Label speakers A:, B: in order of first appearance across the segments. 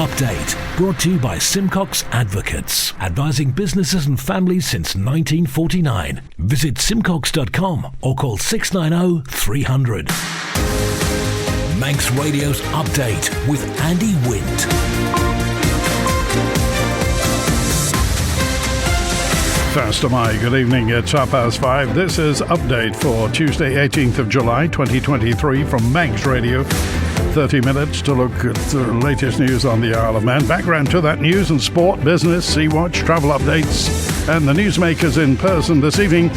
A: Update, brought to you by Simcox Advocates, advising businesses and families since 1949. Visit simcox.com or call 690 300. Manx Radio's Update with Andy Wint.
B: First of May, good evening, it's 5:30. This is Update for Tuesday, 18th of July, 2023 from Manx Radio. 30 minutes to look at the latest news on the Isle of Man. Background to that news and sport, business, Sea Watch, travel updates, and the newsmakers in person this evening.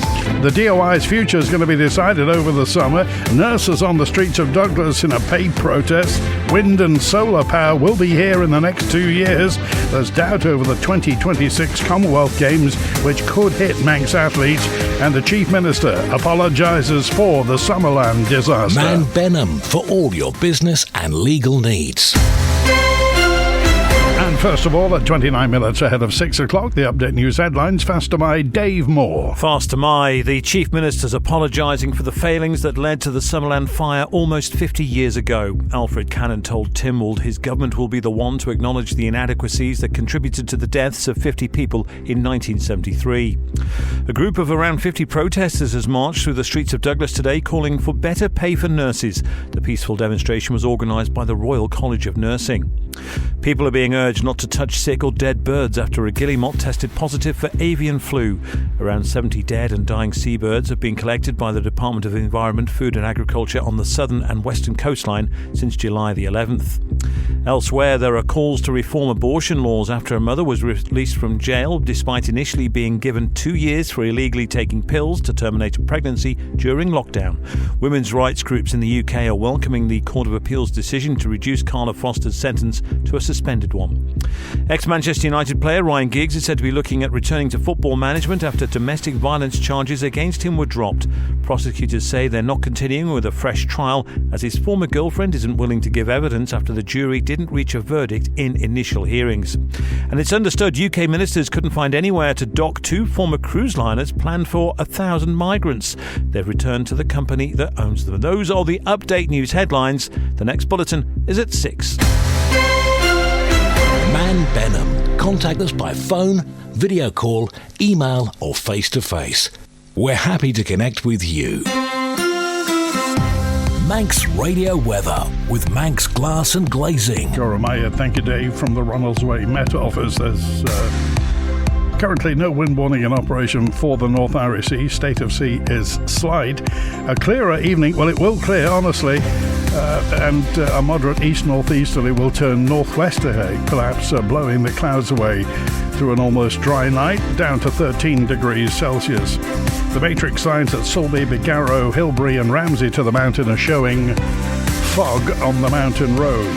B: The DOI's future is going to be decided over the summer. Nurses on the streets of Douglas in a paid protest. Wind and solar power will be here in the next 2 years. There's doubt over the 2026 Commonwealth Games, which could hit Manx athletes. And the Chief Minister apologises for the Summerland disaster.
A: Man Benham for all your business and legal needs.
B: And first of all, at 29 minutes ahead of 6 o'clock, the Update News headlines. Faster by Dave Moore.
C: Faster my, the Chief Minister's apologising for the failings that led to the Summerland fire almost 50 years ago. Alfred Cannon told Tynwald his government will be the one to acknowledge the inadequacies that contributed to the deaths of 50 people in 1973. A group of around 50 protesters has marched through the streets of Douglas today calling for better pay for nurses. The peaceful demonstration was organised by the Royal College of Nursing. People are being urged not to touch sick or dead birds after a guillemot tested positive for avian flu. Around 70 dead and dying seabirds have been collected by the Department of Environment, Food and Agriculture on the southern and western coastline since July the 11th. Elsewhere, there are calls to reform abortion laws after a mother was released from jail despite initially being given 2 years for illegally taking pills to terminate a pregnancy during lockdown. Women's rights groups in the UK are welcoming the Court of Appeal's decision to reduce Carla Foster's sentence to a suspended one. Ex-Manchester United player Ryan Giggs is said to be looking at returning to football management after domestic violence charges against him were dropped. Prosecutors say they're not continuing with a fresh trial as his former girlfriend isn't willing to give evidence after the jury didn't reach a verdict in initial hearings. And it's understood UK ministers couldn't find anywhere to dock 2 former cruise liners planned for 1,000 migrants. They've returned to the company that owns them. Those are the Update News headlines. The next bulletin is at 6.
A: Man Benham. Contact us by phone, video call, email or face-to-face. We're happy to connect with you. Manx Radio weather with Manx Glass and Glazing.
B: Goromaya, thank you, Dave, from the Ronaldsway Met Office. There's currently no wind warning in operation for the North Irish Sea. State of sea is slight. A clearer evening. Well, it will clear, honestly. And a moderate east-northeasterly will turn northwesterly, perhaps blowing the clouds away through an almost dry night, down to 13 degrees Celsius. The matrix signs at Sulby, Bigarrow, Hilbury and Ramsey to the mountain are showing fog on the mountain road.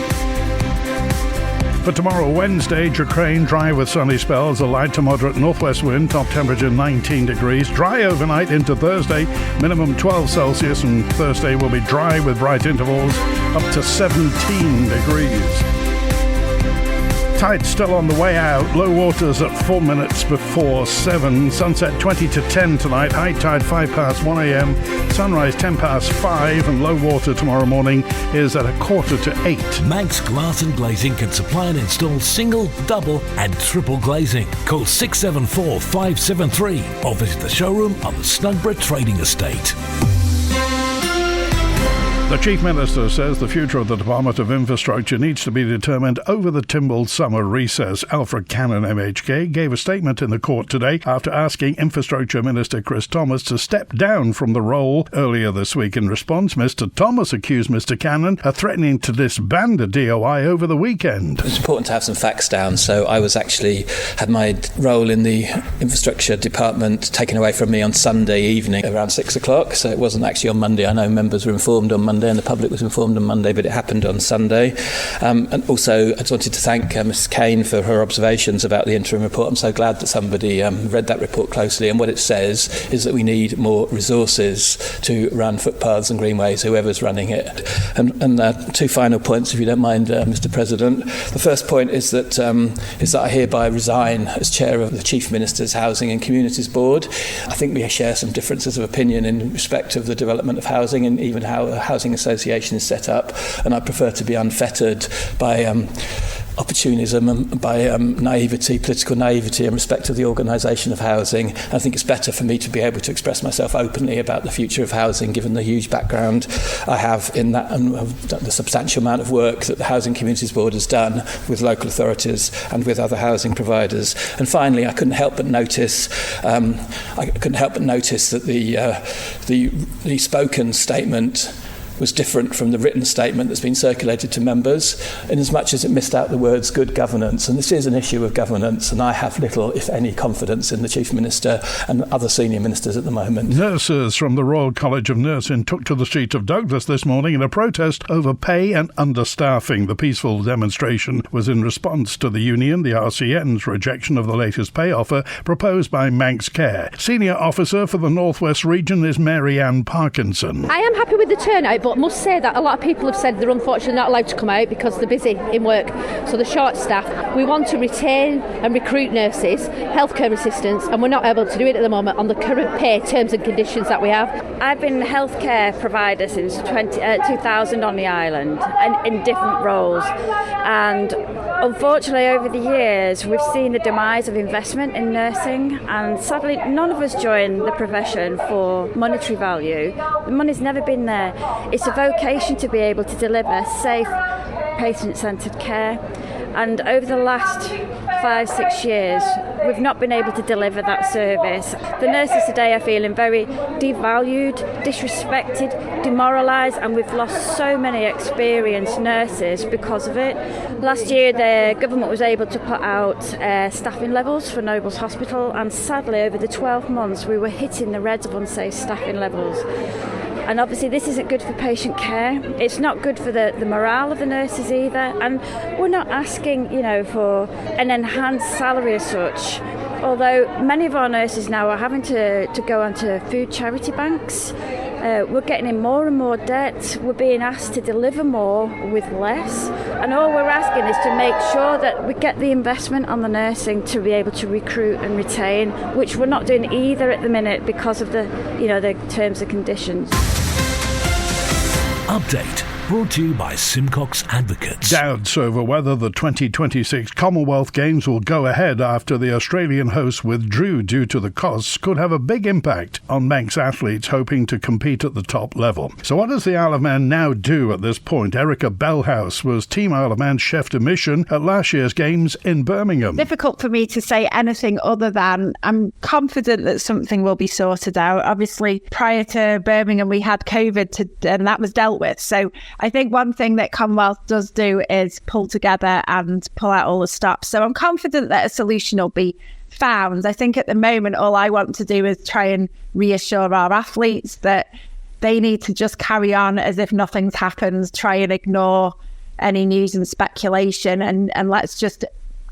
B: For tomorrow, Wednesday, Dracrane, dry with sunny spells, a light to moderate northwest wind, top temperature 19 degrees. Dry overnight into Thursday, minimum 12 Celsius, and Thursday will be dry with bright intervals, up to 17 degrees. Tide still on the way out. Low waters at 4 minutes before 7. Sunset 20 to 10 tonight. High tide 5 past 1 a.m. Sunrise 10 past 5. And low water tomorrow morning is at 7:45.
A: Manx Glass and Glazing can supply and install single, double and triple glazing. Call 674 573 or visit the showroom on the Snugborough Trading Estate.
B: The Chief Minister says the future of the Department of Infrastructure needs to be determined over the Tynwald summer recess. Alfred Cannon MHK gave a statement in the court today after asking Infrastructure Minister Chris Thomas to step down from the role earlier this week. In response, Mr Thomas accused Mr Cannon of threatening to disband the DOI over the weekend.
D: It's important to have some facts down, so I had my role in the Infrastructure Department taken away from me on Sunday evening around 6 o'clock, so it wasn't actually on Monday. I know members were informed on Monday and the public was informed on Monday, but it happened on Sunday. And also, I just wanted to thank Mrs Kane for her observations about the interim report. I'm so glad that somebody read that report closely, and what it says is that we need more resources to run footpaths and greenways, whoever's running it. And 2 final points, if you don't mind, Mr President. The first point is that I hereby resign as chair of the Chief Minister's Housing and Communities Board. I think we share some differences of opinion in respect of the development of housing and even how a housing association is set up, and I prefer to be unfettered by opportunism and by political naivety in respect to the organisation of housing. I think it's better for me to be able to express myself openly about the future of housing, given the huge background I have in that and the substantial amount of work that the Housing Communities Board has done with local authorities and with other housing providers. And finally, I couldn't help but notice that the spoken statement was different from the written statement that's been circulated to members, in as much as it missed out the words good governance. And this is an issue of governance, and I have little, if any, confidence in the Chief Minister and other senior ministers at the moment.
B: Nurses from the Royal College of Nursing took to the streets of Douglas this morning in a protest over pay and understaffing. The peaceful demonstration was in response to the union, the RCN's rejection of the latest pay offer proposed by Manx Care. Senior officer for the North West region is Mary Ann Parkinson.
E: I am happy with the turnout, but must say that a lot of people have said they're unfortunately not allowed to come out because they're busy in work, so they're short staffed. We want to retain and recruit nurses, healthcare assistants, and we're not able to do it at the moment on the current pay terms and conditions that we have.
F: I've been a healthcare provider since 2000 on the island, and in different roles, and unfortunately over the years we've seen the demise of investment in nursing, and sadly none of us join the profession for monetary value. The money's never been there. It's a vocation to be able to deliver safe, patient-centred care, and over the last 5-6 years we've not been able to deliver that service. The nurses today are feeling very devalued, disrespected, demoralised, and we've lost so many experienced nurses because of it. Last year the government was able to put out staffing levels for Nobles Hospital, and sadly over the 12 months we were hitting the reds of unsafe staffing levels. And obviously this isn't good for patient care. It's not good for the morale of the nurses either. And we're not asking, for an enhanced salary as such. Although many of our nurses now are having to go onto food charity banks. We're getting in more and more debt. We're being asked to deliver more with less. And all we're asking is to make sure that we get the investment on the nursing to be able to recruit and retain, which we're not doing either at the minute because of the terms and conditions.
A: Update brought to you by Simcox Advocates.
B: Doubts over whether the 2026 Commonwealth Games will go ahead after the Australian hosts withdrew due to the costs could have a big impact on Manx athletes hoping to compete at the top level. So what does the Isle of Man now do at this point? Erica Bellhouse was Team Isle of Man chef de mission at last year's Games in Birmingham.
G: Difficult for me to say anything other than I'm confident that something will be sorted out. Obviously, prior to Birmingham, we had COVID and that was dealt with. So I think one thing that Commonwealth does do is pull together and pull out all the stops. So I'm confident that a solution will be found. I think at the moment, all I want to do is try and reassure our athletes that they need to just carry on as if nothing's happened, try and ignore any news and speculation, and let's just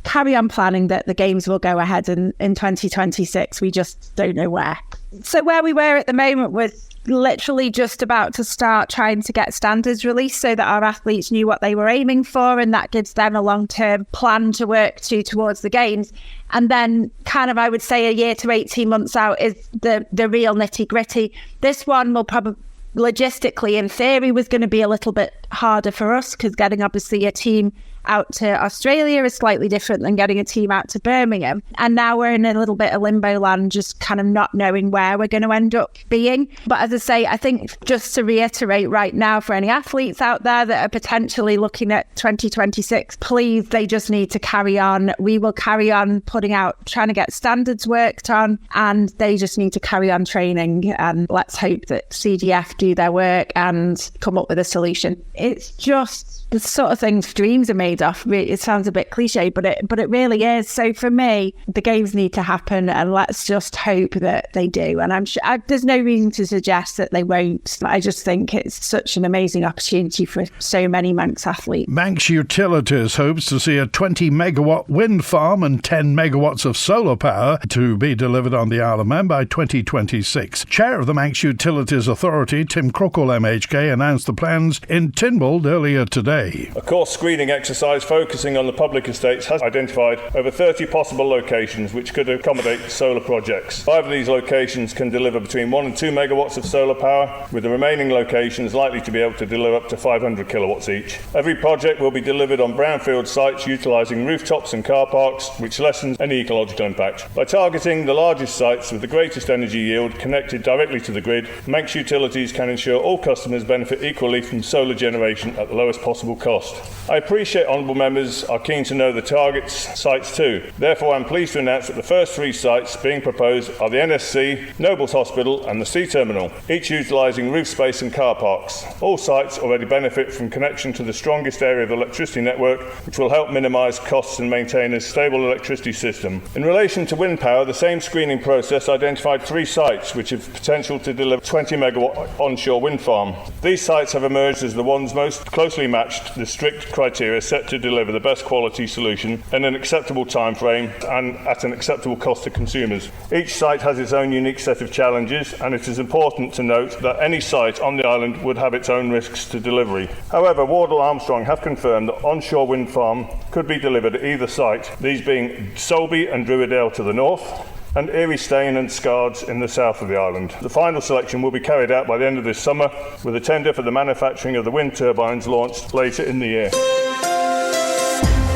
G: carry on planning that the Games will go ahead in 2026. We just don't know where. So where we were at the moment was literally just about to start trying to get standards released so that our athletes knew what they were aiming for, and that gives them a long-term plan to work towards the Games. And then kind of, I would say, a year to 18 months out is the real nitty-gritty. This one will probably, logistically, in theory, was going to be a little bit harder for us because getting obviously a team out to Australia is slightly different than getting a team out to Birmingham. And now we're in a little bit of limbo land, just kind of not knowing where we're going to end up being. But as I say, I think just to reiterate right now for any athletes out there that are potentially looking at 2026, please, they just need to carry on. We will carry on putting out, trying to get standards worked on, and they just need to carry on training. And let's hope that CDF do their work and come up with a solution. It's just the sort of things dreams are made of. It sounds a bit cliche, but it really is. So for me, the Games need to happen, and let's just hope that they do. And I'm sure there's no reason to suggest that they won't. I just think it's such an amazing opportunity for so many Manx athletes.
B: Manx Utilities hopes to see a 20 megawatt wind farm and 10 megawatts of solar power to be delivered on the Isle of Man by 2026. Chair of the Manx Utilities Authority, Tim Crookall MHK, announced the plans in Tynwald earlier today.
H: A course screening exercise exercise focusing on the public estates has identified over 30 possible locations which could accommodate solar projects. 5 of these locations can deliver between 1 and 2 megawatts of solar power, with the remaining locations likely to be able to deliver up to 500 kilowatts each. Every project will be delivered on brownfield sites utilising rooftops and car parks, which lessens any ecological impact. By targeting the largest sites with the greatest energy yield connected directly to the grid, Manx Utilities can ensure all customers benefit equally from solar generation at the lowest possible cost. I appreciate honourable members are keen to know the target sites too. Therefore, I'm pleased to announce that the first 3 sites being proposed are the NSC, Nobles Hospital and the Sea Terminal, each utilising roof space and car parks. All sites already benefit from connection to the strongest area of the electricity network, which will help minimise costs and maintain a stable electricity system. In relation to wind power, the same screening process identified 3 sites which have potential to deliver 20 megawatt onshore wind farm. These sites have emerged as the ones most closely matched the strict criteria set to deliver the best quality solution in an acceptable time frame and at an acceptable cost to consumers. Each site has its own unique set of challenges, and it is important to note that any site on the island would have its own risks to delivery. However, Wardle Armstrong have confirmed that onshore wind farm could be delivered at either site, these being Solby and Druidale to the north, and Erie Stane and Scards in the south of the island. The final selection will be carried out by the end of this summer, with a tender for the manufacturing of the wind turbines launched later in the year.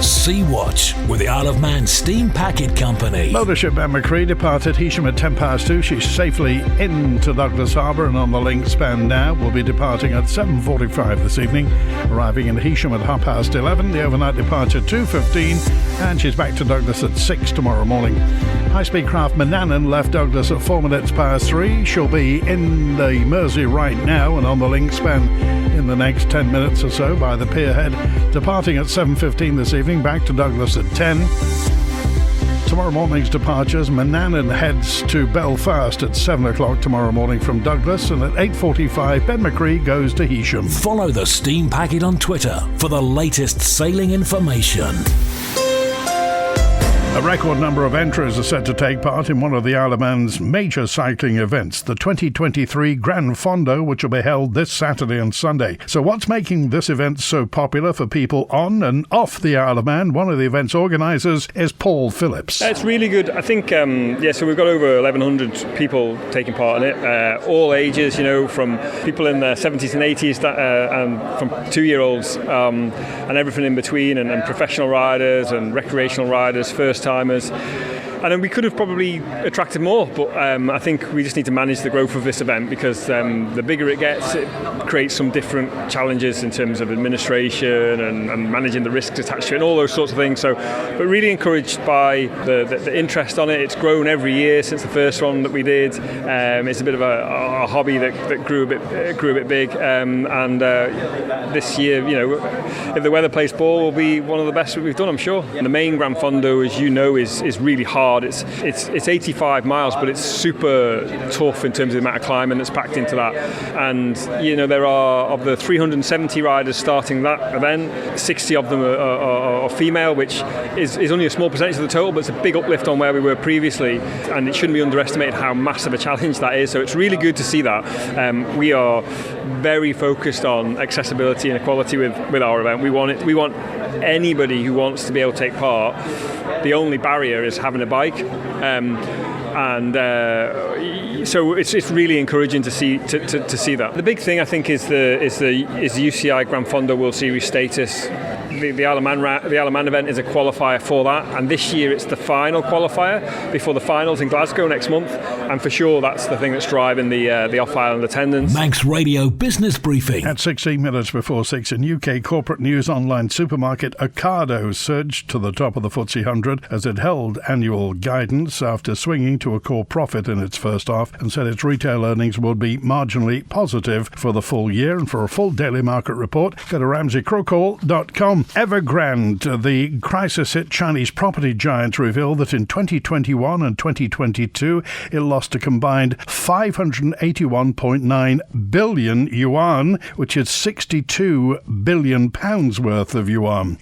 A: Sea-Watch with the Isle of Man Steam Packet Company.
B: Mothership Ben McCree departed Heysham at 2:10. She's safely into Douglas Harbour and on the link span now. Will be departing at 7:45 this evening, arriving in Heysham at 11:30. The overnight departure 2:15, and she's back to Douglas at 6 tomorrow morning. High-speed craft Manannan left Douglas at 3:04. She'll be in the Mersey right now and on the link span in the next 10 minutes or so by the pierhead, departing at 7:15 this evening, back to Douglas at 10. Tomorrow morning's departures, Manannan heads to Belfast at 7 o'clock tomorrow morning from Douglas, and at 8:45 Ben McCree goes to Heysham.
A: Follow the Steam Packet on Twitter for the latest sailing information.
B: A record number of entries are set to take part in one of the Isle of Man's major cycling events, the 2023 Gran Fondo, which will be held this Saturday and Sunday. So what's making this event so popular for people on and off the Isle of Man? One of the event's organisers is Paul Phillips.
I: It's really good. I think, so we've got over 1,100 people taking part in it, all ages, from people in their 70s and 80s and from 2-year-olds and everything in between, and professional riders and recreational riders, first-timers. And then we could have probably attracted more, but I think we just need to manage the growth of this event, because the bigger it gets, it creates some different challenges in terms of administration and managing the risks attached to it and all those sorts of things. So, but really encouraged by the interest on it. It's grown every year since the first one that we did. It's a bit of a hobby that grew a bit big, and this year, if the weather plays ball, will be one of the best that we've done, I'm sure. And the main Gran Fondo, as you know, is really hard. It's 85 miles, but it's super tough in terms of the amount of climbing that's packed into that. And there are, of the 370 riders starting that event, 60 of them are female, which is only a small percentage of the total, but it's a big uplift on where we were previously, and it shouldn't be underestimated how massive a challenge that is. So it's really good to see that. We are very focused on accessibility and equality with our event. We want anybody who wants to be able to take part. The only barrier is having a bike, so it's really encouraging to see that. The big thing, I think, is the UCI Gran Fondo World Series status. The Isle of Man event is a qualifier for that, and this year it's the final qualifier before the finals in Glasgow next month, and for sure that's the thing that's driving the off-island attendance.
A: Manx Radio Business Briefing.
B: At 16 minutes before 6 in UK corporate news, online supermarket Ocado surged to the top of the FTSE 100 as it held annual guidance after swinging to a core profit in its first half, and said its retail earnings would be marginally positive for the full year. And for a full daily market report, go to ramseycrocall.com. Evergrande, the crisis-hit Chinese property giant, revealed that in 2021 and 2022 it lost a combined 581.9 billion yuan, which is 62 billion pounds worth of yuan.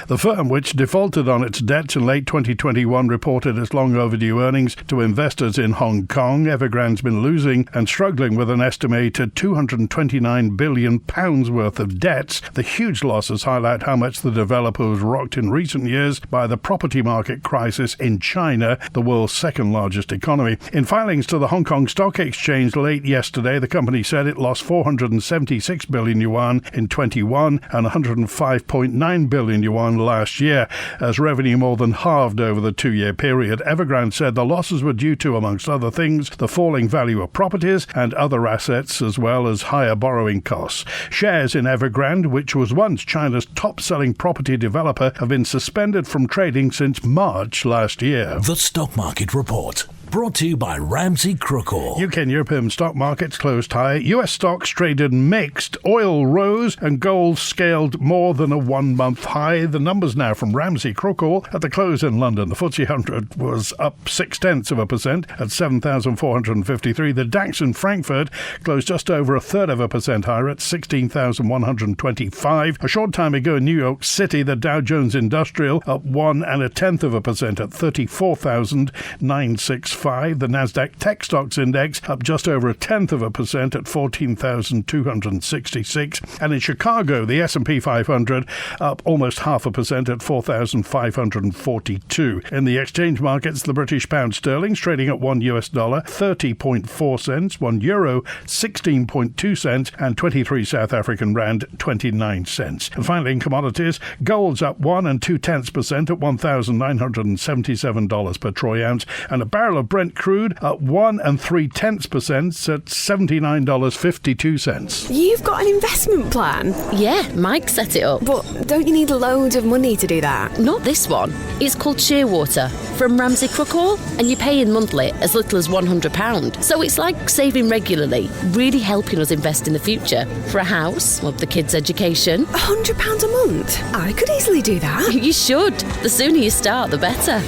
B: The firm, which defaulted on its debts in late 2021, reported its long overdue earnings to investors in Hong Kong. Evergrande's been losing and struggling with an estimated 229 billion pounds worth of debts. The huge losses highlight how much assets. The developer was rocked in recent years by the property market crisis in China, the world's second largest economy. In filings to the Hong Kong Stock Exchange late yesterday, the company said it lost 476 billion yuan in 21 and 105.9 billion yuan last year, as revenue more than halved over the 2-year period. Evergrande said the losses were due to, amongst other things, the falling value of properties and other assets, as well as higher borrowing costs. Shares in Evergrande, which was once China's top-selling property developer, have been suspended from trading since March last year.
A: The Stock Market Report. Brought to you by Ramsey Crookall.
B: UK and European stock markets closed high. US stocks traded mixed. Oil rose and gold scaled more than a 1-month high. The numbers now from Ramsey Crookall. At the close in London, the FTSE 100 was up 0.6% at 7,453. The DAX in Frankfurt closed just over 1/3% higher at 16,125. A short time ago in New York City, the Dow Jones Industrial up 1.1% at 34,965. The Nasdaq Tech Stocks Index up just over 0.1% at 14,266. And in Chicago, the S&P 500 up almost 0.5% at 4,542. In the exchange markets, the British pound sterling trading at $1 30.4 cents, €1 16.2 cents, and 23 South African rand 29 cents. And finally, in commodities, gold's up 1 2/10% at $1,977 per troy ounce, and a barrel of Brent crude up 1 3/10% at $79.52.
J: You've got an investment plan?
K: Yeah, Mike set it up.
J: But don't you need loads of money to do that?
K: Not this one. It's called Shearwater from Ramsey Crookall, and you pay in monthly as little as £100. So it's like saving regularly, really helping us invest in the future. For a house, or the kids' education.
J: £100 a month? I could easily do that.
K: You should. The sooner you start, the better.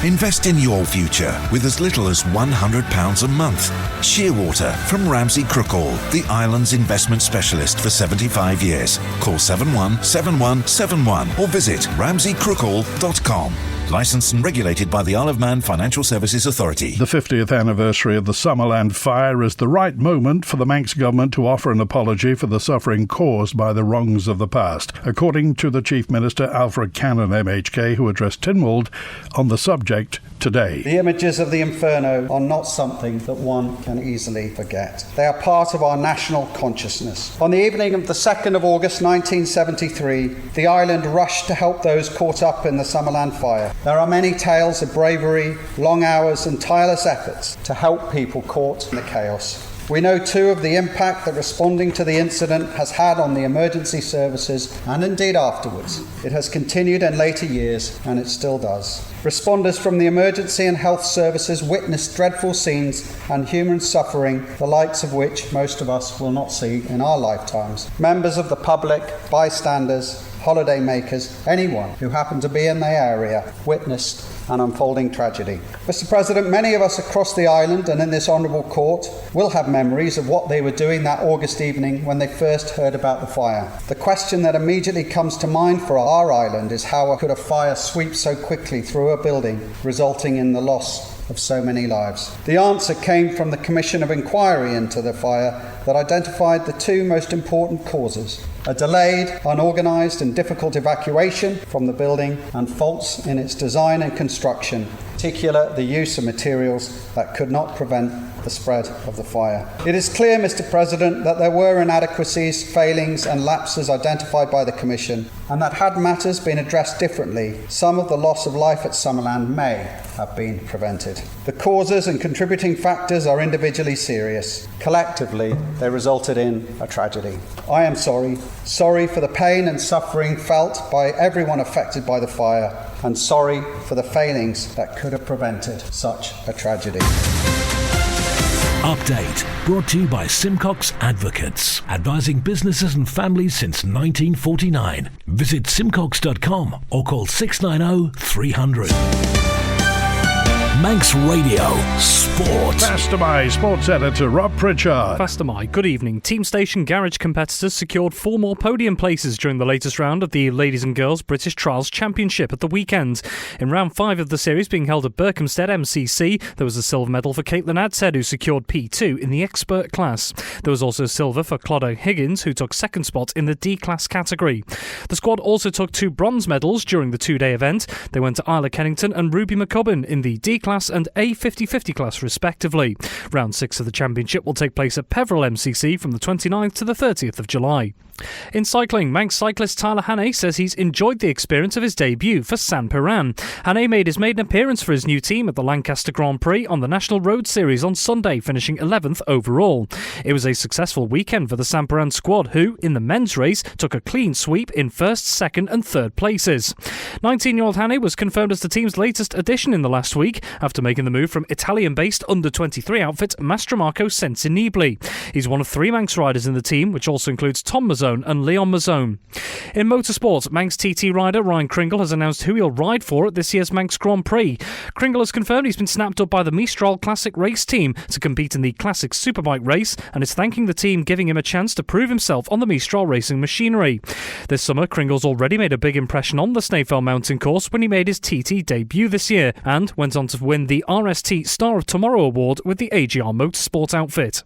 L: Invest in your future with as little as £100 a month. Shearwater from Ramsey Crookall, the island's investment specialist for 75 years. Call 717171 or visit ramseycrookall.com. Licensed and regulated by the Isle of Man Financial Services Authority.
B: The 50th anniversary of the Summerland fire is the right moment for the Manx government to offer an apology for the suffering caused by the wrongs of the past, according to the Chief Minister Alfred Cannon MHK, who addressed Tynwald on the subject today.
M: The images of the inferno are not something that one can easily forget. They are part of our national consciousness. On the evening of the 2nd of August 1973, the island rushed to help those caught up in the Summerland fire. There are many tales of bravery, long hours and tireless efforts to help people caught in the chaos. We know too of the impact that responding to the incident has had on the emergency services and indeed afterwards. It has continued in later years and it still does. Responders from the emergency and health services witnessed dreadful scenes and human suffering, the likes of which most of us will not see in our lifetimes. Members of the public, bystanders, holiday makers, anyone who happened to be in the area witnessed an unfolding tragedy. Mr. President, many of us across the island and in this honourable court will have memories of what they were doing that August evening when they first heard about the fire. The question that immediately comes to mind for our island is how could a fire sweep so quickly through a building, resulting in the loss of so many lives? The answer came from the Commission of Inquiry into the fire that identified the two most important causes: a delayed, unorganised and difficult evacuation from the building and faults in its design and construction, in particular the use of materials that could not prevent the spread of the fire. It is clear, Mr. President, that there were inadequacies, failings and lapses identified by the Commission, and that had matters been addressed differently, some of the loss of life at Summerland may have been prevented. The causes and contributing factors are individually serious. Collectively, they resulted in a tragedy. I am sorry for the pain and suffering felt by everyone affected by the fire, and sorry for the failings that could have prevented such a tragedy.
A: Update brought to you by Simcox Advocates, advising businesses and families since 1949. Visit simcox.com or call 690 300. Manx Radio Sport.
B: Faster by Sports Editor Rob Pritchard.
N: Faster my good evening. Team Station Garage competitors secured 4 more podium places during the latest round of the Ladies and Girls British Trials Championship at the weekend. In round 5 of the series being held at Berkhamsted MCC, there was a silver medal for Caitlin Adshead, who secured P2 in the expert class. There was also silver for Clodagh Higgins, who took second spot in the D class category. The squad also took 2 bronze medals during the 2-day event. They went to Isla Kennington and Ruby McCubbin in the D class and A 50-50 class respectively. Round 6 of the championship will take place at Peveril MCC from the 29th to the 30th of July. In cycling, Manx cyclist Tyler Hannay says he's enjoyed the experience of his debut for San Piran. Hannay made his maiden appearance for his new team at the Lancaster Grand Prix on the National Road Series on Sunday, finishing 11th overall. It was a successful weekend for the San Piran squad, who, in the men's race, took a clean sweep in 1st, 2nd and 3rd places. 19-year-old Hannay was confirmed as the team's latest addition in the last week, after making the move from Italian-based under-23 outfit Mastromarco Sensi Nibli. He's one of 3 Manx riders in the team, which also includes Tom Mazzone and Leon Mazzone. In motorsport, Manx TT rider Ryan Kringle has announced who he'll ride for at this year's Manx Grand Prix. Kringle has confirmed he's been snapped up by the Mistral Classic race team to compete in the Classic Superbike race, and is thanking the team, giving him a chance to prove himself on the Mistral racing machinery. This summer, Kringle's already made a big impression on the Snaefell Mountain course when he made his TT debut this year, and went on to win the RST Star of Tomorrow award with the AGR Motorsport outfit.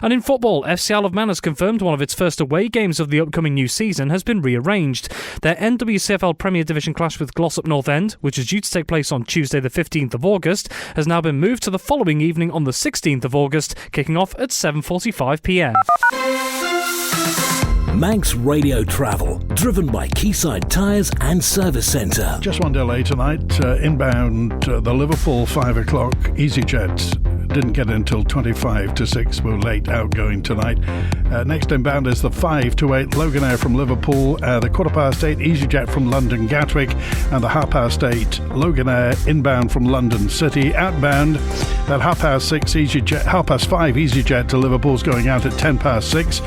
N: And in football, FC Isle of Man has confirmed one of its first away games of the upcoming new season has been rearranged. Their NWCFL Premier Division clash with Glossop North End, which is due to take place on Tuesday the 15th of August, has now been moved to the following evening on the 16th of August, kicking off at 7:45pm.
A: Manx Radio Travel, driven by Quayside Tyres and Service Centre.
B: Just one delay tonight. Inbound, the Liverpool 5 o'clock EasyJet didn't get in until 25 to 6. We're late outgoing tonight. Next inbound is the 5 to 8 Loganair from Liverpool, the 8:15 EasyJet from London Gatwick, and the 8:30 Loganair inbound from London City. Outbound, that 6:30 EasyJet, 5:30 EasyJet to Liverpool's going out at 6:10.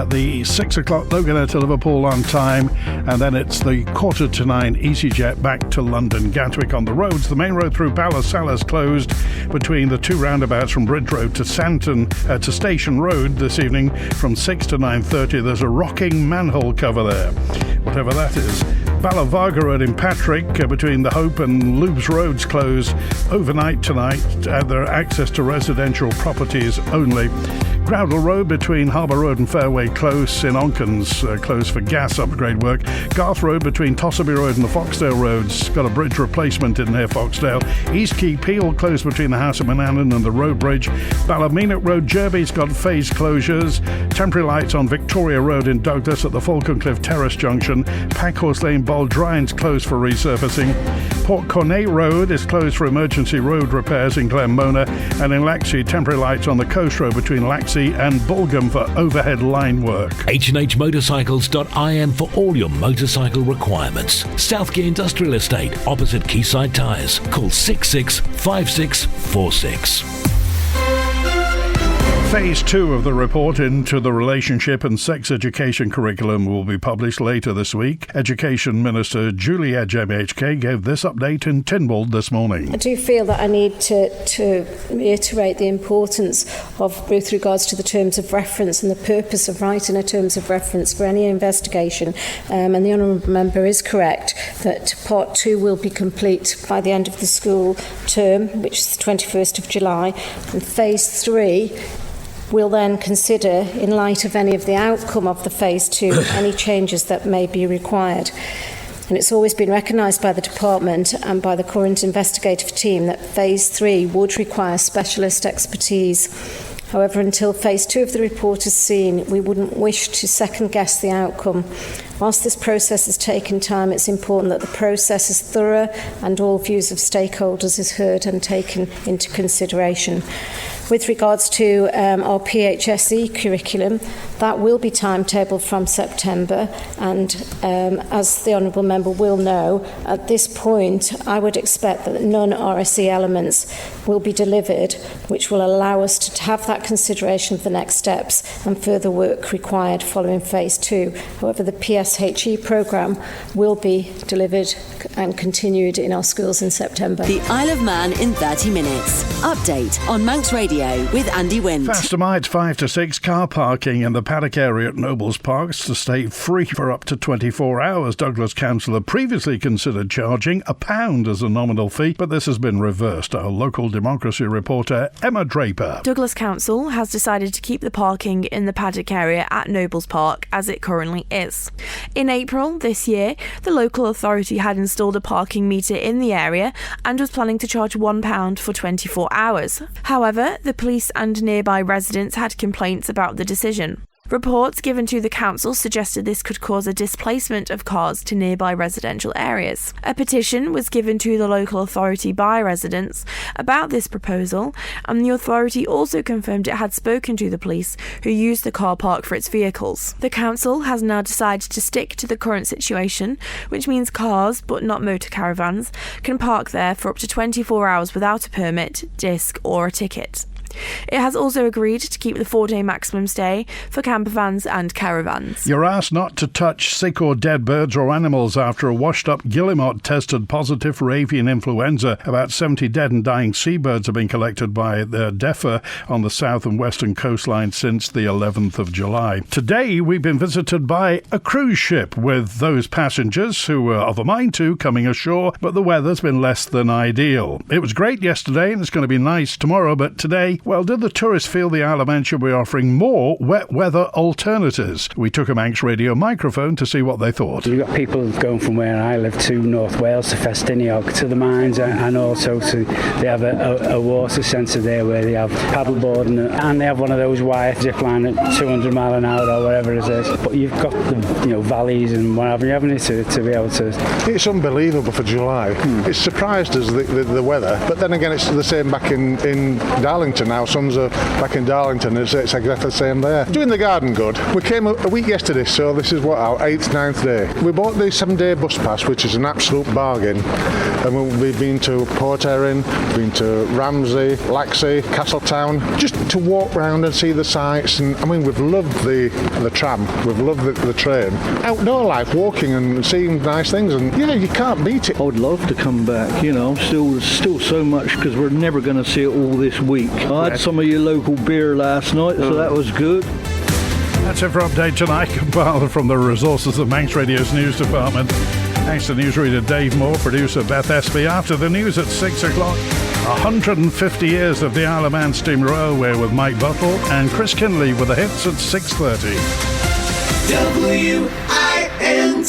B: The 6 o'clock Loganair to Liverpool on time, and then it's the 8:45 EasyJet back to London Gatwick. On the roads, the main road through Ballasalla closed between the 2 roundabouts from Bridge Road to to Station Road this evening from 6 to 9:30. There's a rocking manhole cover there, whatever that is. Balavaga Road in Patrick between the Hope and Lubes Roads closed overnight tonight. There are access to residential properties only. Groudle Road between Harbour Road and Fairway Close in Onkens, closed for gas upgrade work. Garth Road between Tossaby Road and the Foxdale Roads, got a bridge replacement in near Foxdale. East Quay Peel closed between the House of Manannan and the Road Bridge. Ballymena Road, Jerby's got phase closures. Temporary lights on Victoria Road in Douglas at the Falconcliffe Terrace Junction. Packhorse Lane, Baldrine's closed for resurfacing. Port Cornet Road is closed for emergency road repairs in Glenmona. And in Laxey, temporary lights on the Coast Road between Laxey and Bulgham for overhead line work.
A: H&HMotorcycles.im for all your motorcycle requirements. Southgate Industrial Estate, opposite Quayside Tyres. Call 665646.
B: Phase 2 of the report into the relationship and sex education curriculum will be published later this week. Education Minister Julie Edge MHK gave this update in Tynwald this morning.
O: I do feel that I need to reiterate the importance of, with regards to the terms of reference and the purpose of writing a terms of reference for any investigation. And the Honourable Member is correct that Part 2 will be complete by the end of the school term, which is the 21st of July. And Phase 3 will then consider, in light of any of the outcome of the Phase 2, any changes that may be required. And it's always been recognised by the Department and by the current investigative team that Phase 3 would require specialist expertise. However, until Phase 2 of the report is seen, we wouldn't wish to second-guess the outcome. Whilst this process has taken time, it's important that the process is thorough and all views of stakeholders is heard and taken into consideration. With regards to our PHSE curriculum, That will be timetabled from September, and as the Honourable Member will know, at this point I would expect that non-RSE elements will be delivered, which will allow us to have that consideration of the next steps and further work required following phase 2. However, the PSHE programme will be delivered and continued in our schools in September.
P: The Isle of Man in 30 minutes. Update on Manx Radio with Andy Wint.
B: Faster mites 5 to 6. Car parking in the paddock area at Nobles Parks to stay free for up to 24 hours. Douglas Council had previously considered charging £1 as a nominal fee, but this has been reversed. Our local democracy reporter Emma Draper.
Q: Douglas Council has decided to keep the parking in the paddock area at Nobles Park as it currently is. In April this year, the local authority had installed a parking meter in the area and was planning to charge £1 for 24 hours. However, the police and nearby residents had complaints about the decision. Reports given to the council suggested this could cause a displacement of cars to nearby residential areas. A petition was given to the local authority by residents about this proposal, and the authority also confirmed it had spoken to the police, who used the car park for its vehicles. The council has now decided to stick to the current situation, which means cars, but not motor caravans, can park there for up to 24 hours without a permit, disc or a ticket. It has also agreed to keep the 4-day maximum stay for camper vans and caravans.
B: You're asked not to touch sick or dead birds or animals after a washed-up guillemot tested positive for avian influenza. About 70 dead and dying seabirds have been collected by the DEFA on the south and western coastline since the 11th of July. Today, we've been visited by a cruise ship with those passengers who were of a mind to coming ashore, but the weather's been less than ideal. It was great yesterday and it's going to be nice tomorrow, but today, well, did the tourists feel the Isle of Man should be offering more wet weather alternatives? We took a Manx Radio microphone to see what they thought.
R: You've got people going from where I live to North Wales, to Festiniog, to the mines, and also they have a water centre there where they have paddleboarding, and they have one of those wire zip line at 200 mile an hour or whatever it is. But you've got the valleys and whatever, haven't you, to be able to...
S: It's unbelievable for July. It's surprised us, the weather, but then again it's the same back in Darlington now. Sons are back in Darlington, it's exactly the same there. Doing the garden good. We came a week yesterday, so this is our 8th, 9th day. We bought the 7-day bus pass, which is an absolute bargain, and we've been to Port Erin, been to Ramsey, Laxey, Castletown, just to walk round and see the sights. And I mean, we've loved the tram, we've loved the train. Outdoor life, walking and seeing nice things, and yeah, you can't beat it.
T: I would love to come back, still so much, because we're never going to see it all this week. I had some of your local beer last night, so that was good.
B: That's it for Update Tonight, compiled from the resources of Manx Radio's news department. Thanks to newsreader Dave Moore, producer Beth Espy. After the news at 6 o'clock, 150 years of the Isle of Man Steam Railway with Mike Buttle and Chris Kinley with the hits at 6:30.
U: WINT